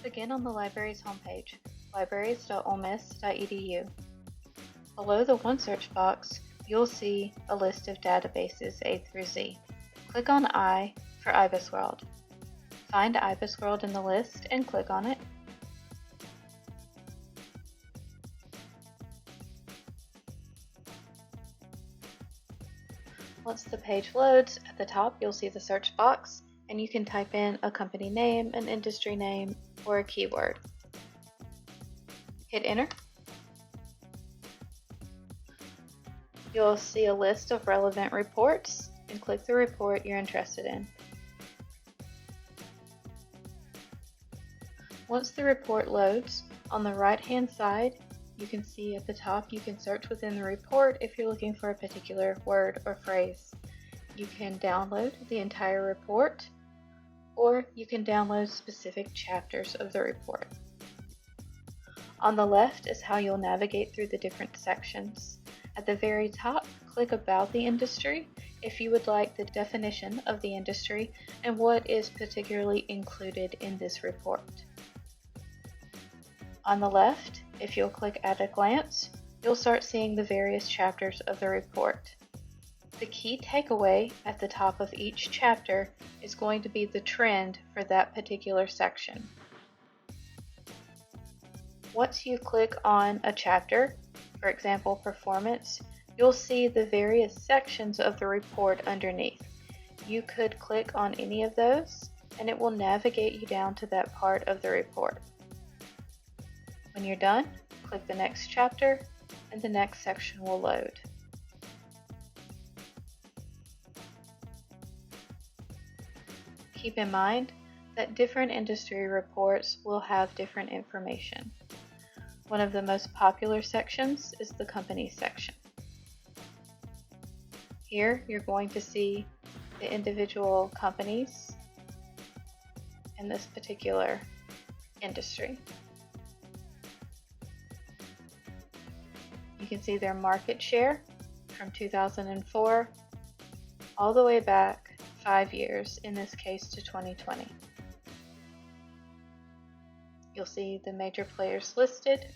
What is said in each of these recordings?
Begin on the library's homepage, libraries.olemiss.edu. Below the One Search box, you'll see a list of databases A through Z. Click on I for IBISWorld. Find IBISWorld in the list and click on it. Once the page loads, at the top you'll see the search box, and you can type in a company name, an industry name, or a keyword. Hit enter. You'll see a list of relevant reports and click the report you're interested in. Once the report loads, on the right-hand side, you can see at the top you can search within the report if you're looking for a particular word or phrase. You can download the entire report, or you can download specific chapters of the report. On the left is how you'll navigate through the different sections. At the very top, click About the Industry if you would like the definition of the industry and what is particularly included in this report. On the left, if you'll click At a Glance, you'll start seeing the various chapters of the report. The key takeaway at the top of each chapter is going to be the trend for that particular section. Once you click on a chapter, for example, performance, you'll see the various sections of the report underneath. You could click on any of those and it will navigate you down to that part of the report. When you're done, click the next chapter and the next section will load. Keep in mind that different industry reports will have different information. One of the most popular sections is the company section. Here you're going to see the individual companies in this particular industry. You can see their market share from 2004 all the way back 5 years, in this case to 2020. You'll see the major players listed,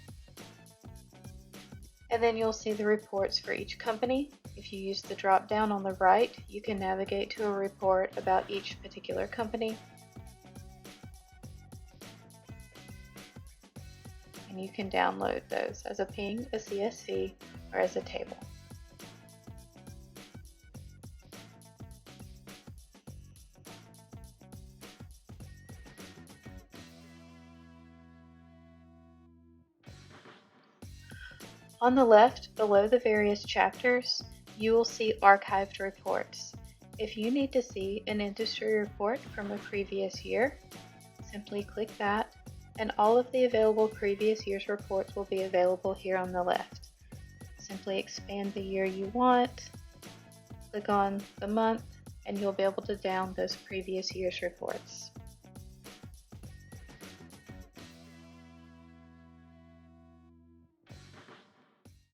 and then you'll see the reports for each company. If you use the drop down on the right, you can navigate to a report about each particular company. And you can download those as a PNG, a CSV, or as a table. On the left, below the various chapters, you will see archived reports. If you need to see an industry report from a previous year, simply click that, and all of the available previous year's reports will be available here on the left. Simply expand the year you want, click on the month, and you'll be able to download those previous year's reports.